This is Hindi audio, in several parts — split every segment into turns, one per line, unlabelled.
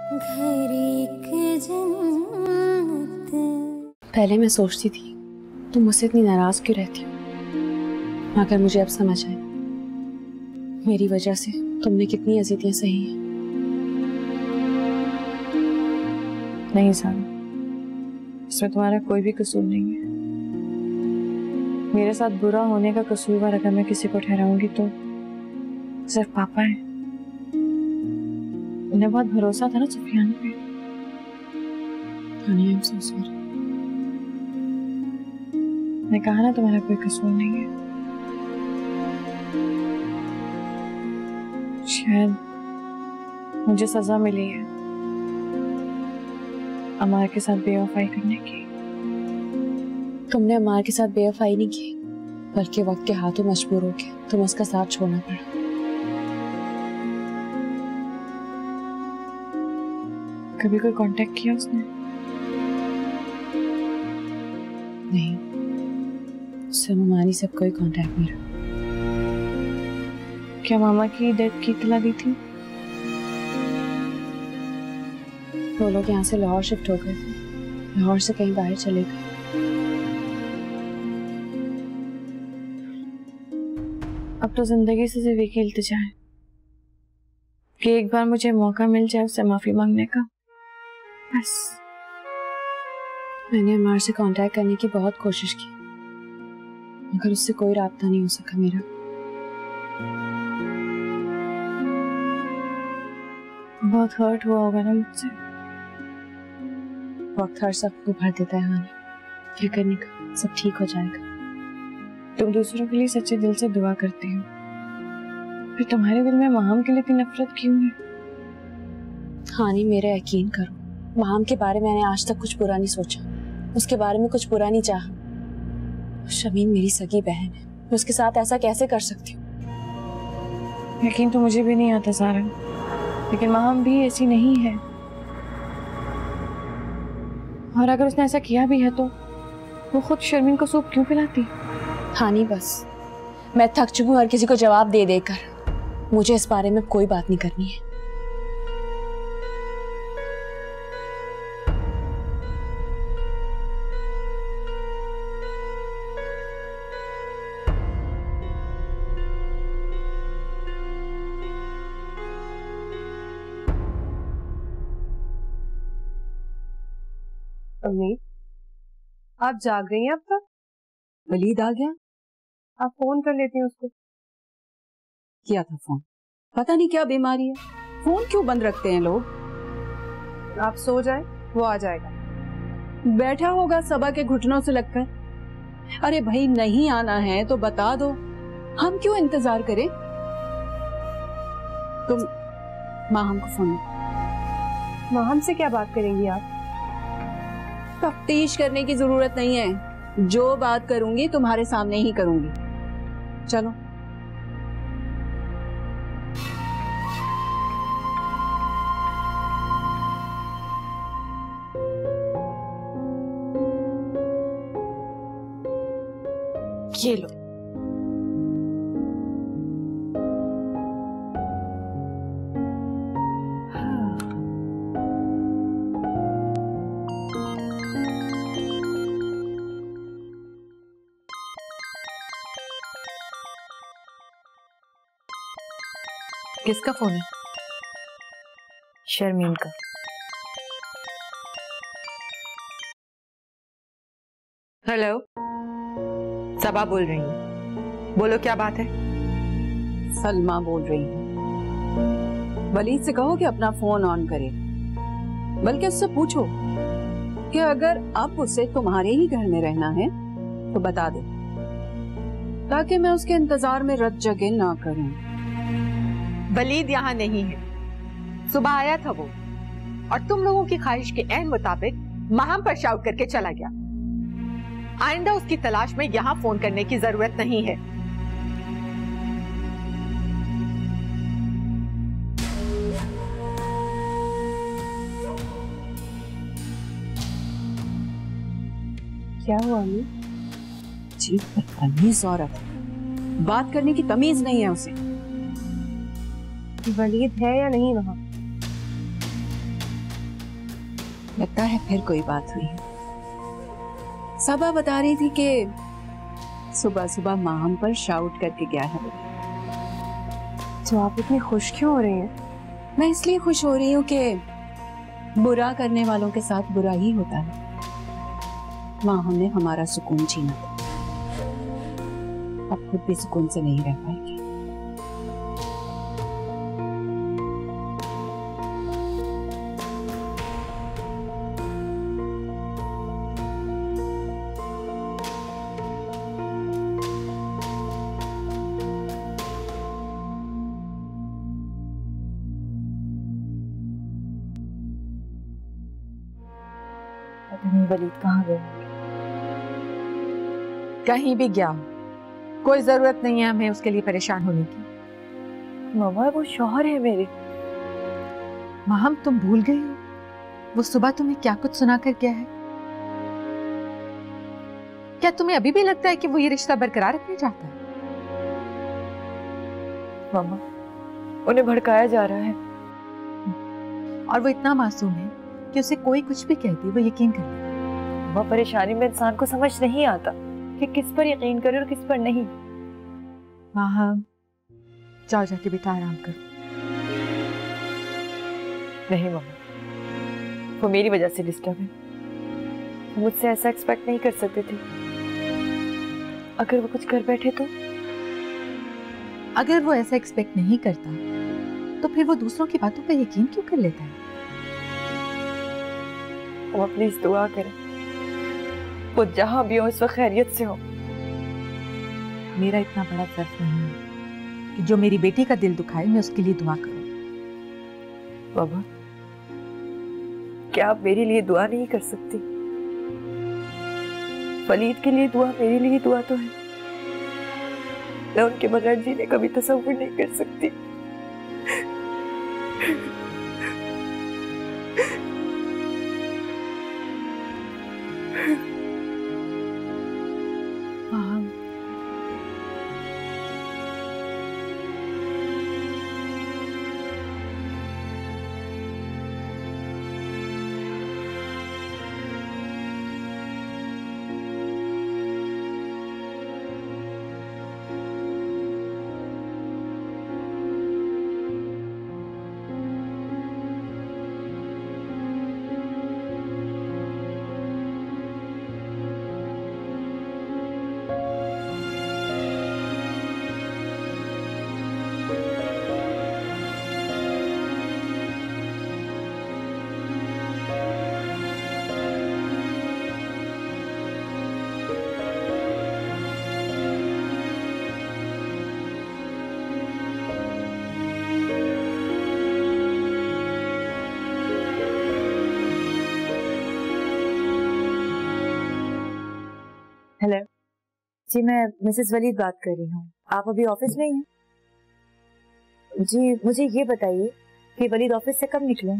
घर एक जन्नत।
पहले मैं सोचती थी तुम मुझसे इतनी नाराज क्यों रहती हो, मगर मुझे अब समझ आया मेरी वजह से तुमने कितनी अज़ियतें सही हैं।
नहीं सारा, इसमें तुम्हारा कोई भी कसूर नहीं है। मेरे साथ बुरा होने का कसूरवार अगर मैं किसी को ठहराऊंगी तो सिर्फ पापा है। उन्हें बहुत भरोसा था ना सुफियान पे।
I am so sorry.
मैं कहा ना तुम्हारा कोई कसूर नहीं है। शायद मुझे सजा मिली है अमार के साथ बेवफाई करने की।
तुमने अमार के साथ बेवफाई नहीं की, बल्कि वक्त के हाथों मजबूर होके तुम उसका साथ छोड़ना पड़ा।
कभी कोई कांटेक्ट किया उसने?
नहीं, उससे मामानी से कोई कांटेक्ट नहीं रहा।
क्या मामा की डेथ की इत्तला दी थी?
वो लोग यहाँ से लाहौर शिफ्ट हो गए थे, लाहौर से कहीं बाहर चले गए।
अब तो जिंदगी से सिर्फ एक ही इल्तिजा है कि एक बार मुझे मौका मिल जाए उससे माफी मांगने का, बस।
मैंने अमार से कांटेक्ट करने की बहुत कोशिश की, मगर उससे कोई राब्ता नहीं हो सका मेरा।
बहुत हर्ट हुआ होगा ना मुझसे।
वक्त हर सबको भर देता है हानि, फिक्र करने का, सब ठीक हो जाएगा।
तुम दूसरों के लिए सच्चे दिल से दुआ करती हो, फिर तुम्हारे दिल में माहम के लिए इतनी नफरत क्यों है?
हानि, मेरा यकीन करो, माहम के बारे में मैंने आज तक कुछ बुरा नहीं सोचा, उसके बारे में कुछ बुरा नहीं चाहा। शमीन मेरी सगी बहन है, मैं उसके साथ ऐसा कैसे कर सकती हूँ?
यकीन तो मुझे भी नहीं आता सारा, लेकिन माहम भी ऐसी नहीं है। और अगर उसने ऐसा किया भी है तो वो खुद शर्मीन को सूप क्यों पिलाती?
हानि, बस मैं थक चुकी हूँ हर किसी को जवाब दे देकर। मुझे इस बारे में कोई बात नहीं करनी है।
अम्मी, आप जाग गई हैं अब तक?
वलीद आ गया?
आप फोन कर लेती हैं उसको।
किया था फोन, पता नहीं क्या बीमारी है, फोन क्यों बंद रखते हैं लोग।
आप सो जाए, वो आ जाएगा।
बैठा होगा सबा के घुटनों से लगकर। अरे भाई, नहीं आना है तो बता दो, हम क्यों इंतजार करें। तुम माहम को फोन।
माहम से क्या बात करेंगी आप?
तफ्तीश करने की जरूरत नहीं है, जो बात करूंगी तुम्हारे सामने ही करूंगी। चलो।
ये लो। किसका फोन है? शर्मीन का।
हेलो, सबा बोल रही हूँ, बोलो क्या बात है?
सलमा बोल रही हूँ। वलीद से कहो कि अपना फोन ऑन करे, बल्कि उससे पूछो कि अगर अब उसे तुम्हारे ही घर में रहना है तो बता दे, ताकि मैं उसके इंतजार में रत जगह ना करूं।
वलीद यहाँ नहीं है, सुबह आया था वो, और तुम लोगों की ख्वाहिश के ऐन मुताबिक माहम पर शाउट करके चला गया। आइंदा उसकी तलाश में यहाँ फोन करने की जरूरत नहीं है।
क्या हुआ अम्मी?
जी, बदतमीज औरत, बात करने की तमीज नहीं है उसे।
वलीद है या नहीं वहाँ?
लगता है फिर कोई बात हुई है। सबा बता रही थी कि सुबह सुबह माँ हम पर शाउट करके गया है।
तो आप इतनी खुश क्यों हो रही हैं?
मैं इसलिए खुश हो रही हूँ कि बुरा करने वालों के साथ बुरा ही होता है। माँ हमने हमारा सुकून छीना था, अब खुद भी सुकून से नहीं रह पाएगी।
पता नहीं वलीद कहाँ गए।
कहीं भी गया हो, कोई जरूरत नहीं है हमें उसके लिए परेशान होने की।
मामा वो शौहर है मेरे।
माहम तुम भूल गई हो वो सुबह तुम्हें क्या कुछ सुना कर गया है? क्या तुम्हें अभी भी लगता है कि वो ये रिश्ता बरकरार रखना चाहता है?
मामा उन्हें भड़काया जा रहा है
और वो इतना मासूम है कि उसे कोई कुछ भी कहती वो यकीन कर लेगा।
वह परेशानी में इंसान को समझ नहीं आता कि किस पर यकीन करे और किस पर नहीं।
माहम जाओ जाके बेटा आराम करो।
नहीं मामा, वो मेरी वजह से डिस्टर्ब है। वो मुझसे ऐसा एक्सपेक्ट नहीं कर सकते थे। अगर वो कुछ कर बैठे तो?
अगर वो ऐसा एक्सपेक्ट नहीं करता तो फिर वो दूसरों की बातों पर यकीन क्यों कर लेता है?
वो प्लीज दुआ करें, वो जहां भी हो इस वक्त खैरियत से हो।
मेरा इतना बड़ा ज़र्फ नहीं है कि जो मेरी बेटी का दिल दुखाए मैं उसके लिए दुआ करूं।
बाबा क्या आप मेरे लिए दुआ नहीं कर सकती? वलीद के लिए दुआ मेरे लिए दुआ तो है। मैं उनके बगैर जीने का भी तसव्वुर नहीं कर सकती। हेलो जी, मैं मिसेस वलीद बात कर रही हूँ। आप अभी ऑफिस में ही हैं? जी मुझे ये बताइए कि वलीद ऑफिस से कब निकले?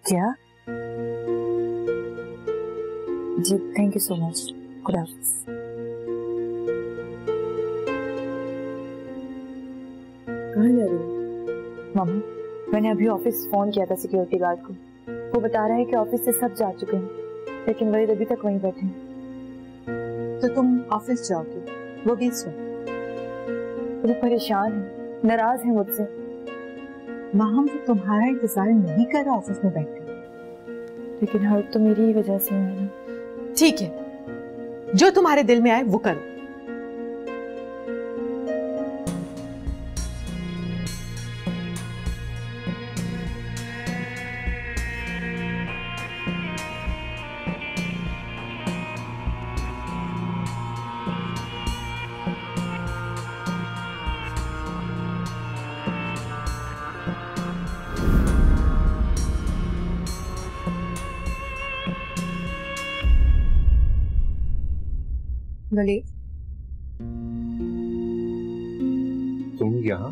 क्या? जी थैंक यू सो मच। खुदा हाफिज। कहाँ जा रही हो? मामा मैंने अभी ऑफिस फोन किया था सिक्योरिटी गार्ड को। वो बता रहा है कि ऑफिस से सब जा चुके हैं लेकिन वलीद अभी तक वहीं बैठे हैं।
तो तुम ऑफिस जाओगे, वो भी इस वक्त?
वो परेशान है, नाराज है मुझसे।
माहम तो तुम्हारा इंतजार नहीं कर रहा ऑफिस में बैठे।
लेकिन हर्ट तो मेरी ही वजह से है ना।
ठीक है, जो तुम्हारे दिल में आए वो करो।
वलीद
तुम यहाँ?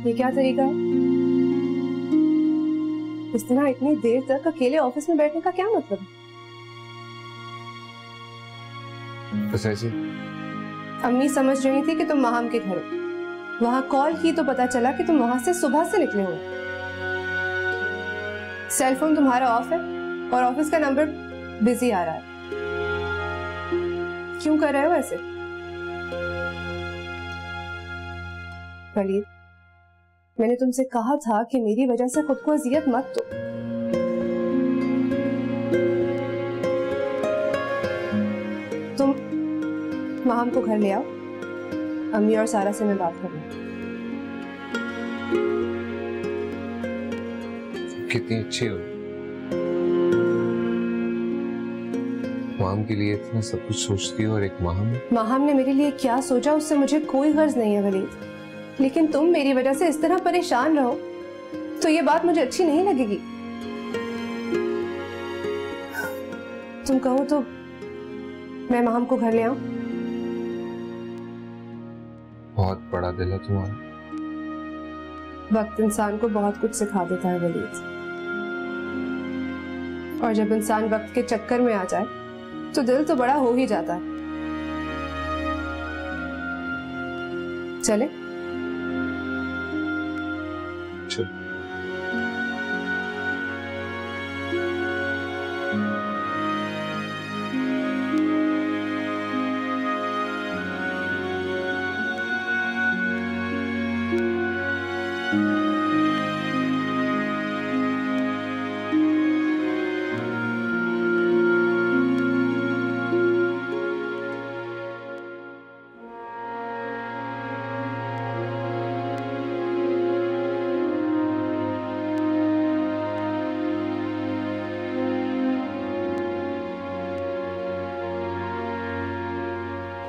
ये क्या तरीका है? इस तरह इतनी देर तक अकेले ऑफिस में बैठने का क्या मतलब है?
बस ऐसे
अम्मी समझ रही थी कि तुम माहम के घर हो। वहां कॉल की तो पता चला कि तुम वहां से सुबह से निकले हो। सेल फोन तुम्हारा ऑफ है और ऑफिस का नंबर बिजी आ रहा है। क्यों कर रहे हो ऐसे? वलीद, मैंने तुमसे कहा था कि मेरी वजह से खुद को अजियत मत दो। तुम माहम को घर ले आओ, अम्मी और सारा से मैं बात करूँ।
कितनी अच्छी हो, माम के लिए इतना सब कुछ सोचती हो। और एक माहम
ने मेरे लिए क्या सोचा उससे मुझे कोई गर्ज नहीं है वलीद, लेकिन तुम मेरी वजह से इस तरह परेशान रहो तो ये बात मुझे अच्छी नहीं लगेगी। तुम कहो तो मैं माहम को घर ले आऊं?
बहुत बड़ा दिल है तुम्हारा।
वक्त इंसान को बहुत कुछ सिखा देता है वलीद, और जब इंसान वक्त के चक्कर में आ जाए तो दिल तो बड़ा हो ही जाता है। चले?
चल।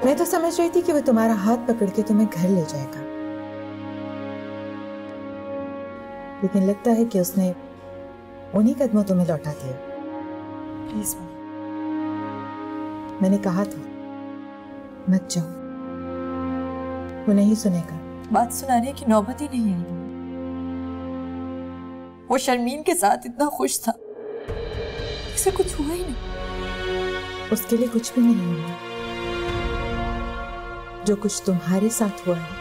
मैं तो समझ रही थी कि वो तुम्हारा हाथ पकड़ के तुम्हें घर ले जाएगा, लेकिन लगता है कि उसने उन्हीं कदमों तुम्हें लौटा दिया। प्लीज मैंने कहा था मत जाओ, वो नहीं सुनेगा।
बात सुनाने की नौबत ही नहीं आई। वो शर्मीन के साथ इतना खुश था, इसे कुछ हुआ ही नहीं।
उसके लिए कुछ भी नहीं हुआ। जो कुछ तुम्हारे साथ हुआ है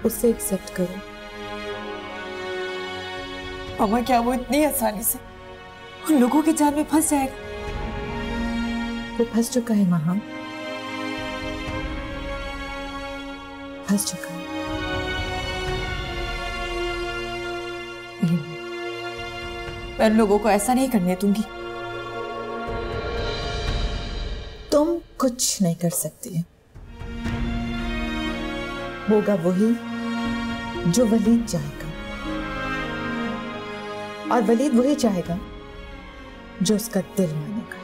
उसे एक्सेप्ट करो।
मामा, क्या वो इतनी आसानी से उन लोगों के जाल में फंस जाएगा?
वो फंस चुका है माहम, फंस चुका है।
मैं उन लोगों को ऐसा नहीं करने दूंगी।
तुम कुछ नहीं कर सकती। होगा वही जो वलीद चाहेगा, और वलीद वही चाहेगा जो उसका दिल मानेगा।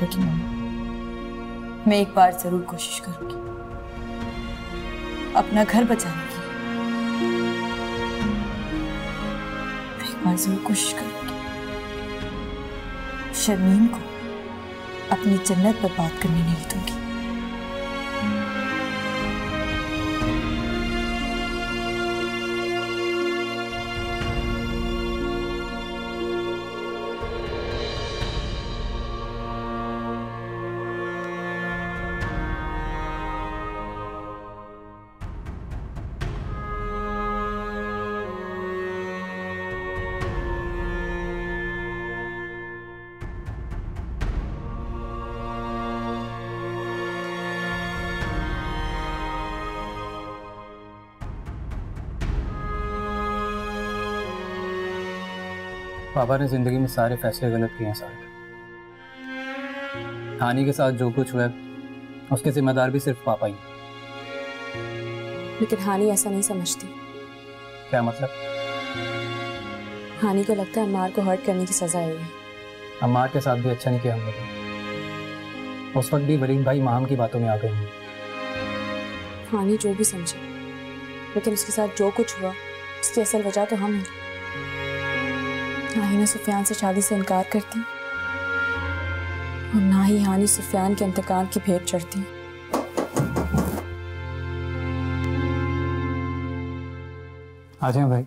लेकिन मैं एक बार जरूर कोशिश करूंगी अपना घर बचाने की। मैं एक बार जरूर कोशिश करूंगी शर्मीन को अपनी जन्नत पर बात करने नहीं दूंगी।
पापा ने जिंदगी में सारे फैसले गलत किए हैं सारे। हानि के साथ जो कुछ हुआ उसके जिम्मेदार भी सिर्फ पापा ही।
लेकिन हानि ऐसा नहीं समझती।
क्या मतलब?
हानि को लगता है अम्मार को हर्ट करने की सजा आई है।
अम्मार के साथ भी अच्छा नहीं किया हम लोगों ने। उस वक्त भी वलीद भाई माम की बातों में आ गए हैं।
हानि जो भी समझे, लेकिन उसके साथ जो कुछ हुआ उसकी असल वजह तो हम हैं। ना ही मैं सुफियान से शादी से इनकार करती और ना ही हानि सुफियान के इंतकाम की भेंट चढ़ती।
आ जाए भाई।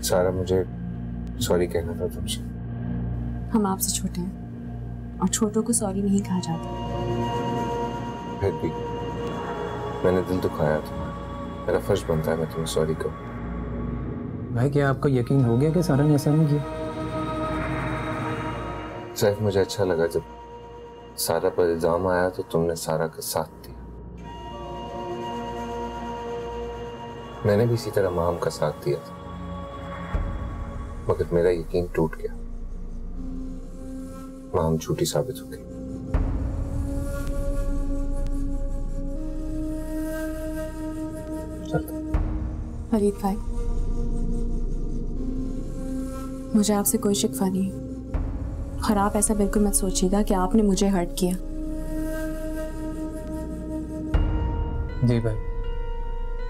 सारा, मुझे सॉरी कहना था तुमसे।
हम आपसे छोटे हैं और छोटों को सॉरी नहीं कहा जाता।
फिर भी मैंने दिल दुखाया तुम्हारा, मेरा फर्ज बनता है मैं तुम्हें सॉरी कहूँ।
भाई क्या आपको यकीन हो गया कि सारा ने ऐसा नहीं किया?
सैफ, मुझे अच्छा लगा जब सारा पर इल्जाम आया तो तुमने सारा का साथ दिया। मैंने भी इसी तरह माम का साथ दिया था, मगर मेरा यकीन टूट गया। माम झूठी साबित हो गई।
वलीद भाई, मुझे आपसे कोई शिकवा नहीं है और आप ऐसा बिल्कुल मत सोचिएगा कि आपने मुझे हर्ट किया।
जी भाई,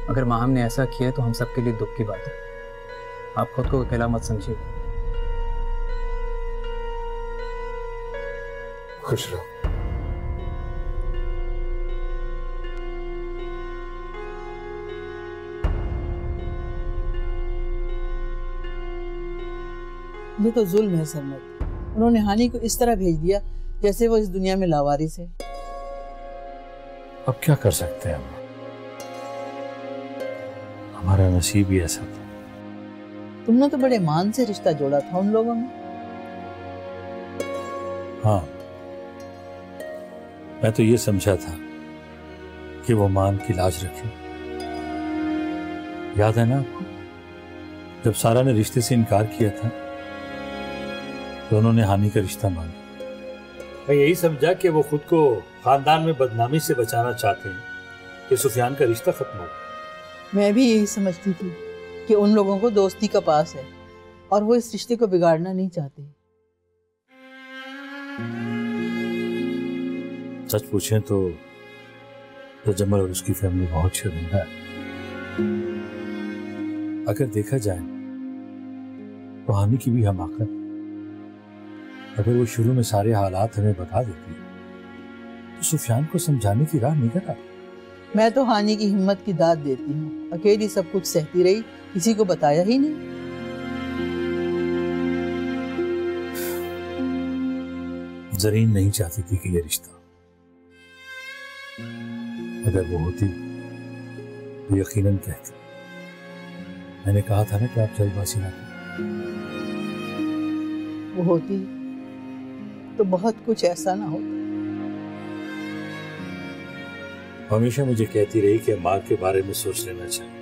अगर माहम ने ऐसा किया तो हम सबके लिए दुख की बात है। आप खुद को अकेला मत समझिए।
खुश रहो।
ये तो जुल्म है सरमद। उन्होंने हानि को इस तरह भेज दिया जैसे वो इस दुनिया में लावारिस है।
अब क्या कर सकते हैं हम? हमारा नसीब ही ऐसा था।
तुमने तो बड़े मान से रिश्ता जोड़ा था उन लोगों में।
हाँ, मैं तो ये समझा था कि वो मान की लाज रखे। याद है ना आपको, जब सारा ने रिश्ते से इनकार किया था तो उन्होंने हानि का रिश्ता मांगा। मैं यही समझा कि वो खुद को खानदान में बदनामी से बचाना चाहते हैं कि सुफियान का रिश्ता खत्म हो।
मैं भी यही समझती थी कि उन लोगों को दोस्ती का पास है और वो इस रिश्ते को बिगाड़ना नहीं चाहते।
सच पूछें तो जमल और उसकी फैमिली बहुत शर्मिंदा है। अगर देखा जाए तो हानि की भी हमाकत। अगर वो शुरू में सारे हालात हमें बता देती तो सुफियान को समझाने की राह निकल आती।
मैं तो हानि की हिम्मत की दाद देती हूँ। अकेली सब कुछ सहती रही, किसी को बताया ही नहीं।
जरीन नहीं चाहती थी कि ये रिश्ता, अगर वो होती तो यकीनन कहती। मैंने कहा था ना कि आप जल्दबाजी ना करें।
वो होती तो बहुत कुछ ऐसा ना होता।
हमेशा मुझे कहती रही कि माँ के बारे में सोच लेना चाहिए,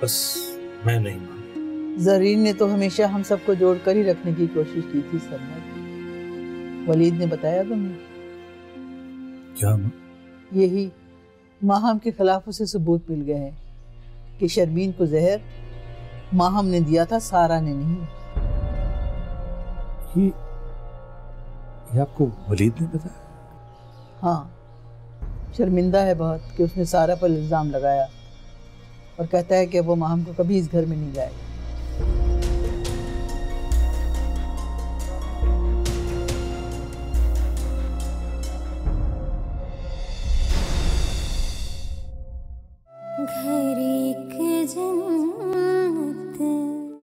बस मैं नहीं मानी।
जरीन ने तो हमेशा हम सबको जोड़कर ही रखने की कोशिश की थी सरमद। वलीद ने बताया तुम्हें?
क्या माँ? यही
माहम के खिलाफ उसे सबूत मिल गए हैं कि शर्मीन को जहर माहम ने दिया था, सारा ने नहीं।
ये आपको वलीद ने बताया?
हाँ, शर्मिंदा है बहुत कि उसने सारा पर इल्जाम लगाया और कहता है कि वो माहम को कभी इस घर में नहीं लाएगा।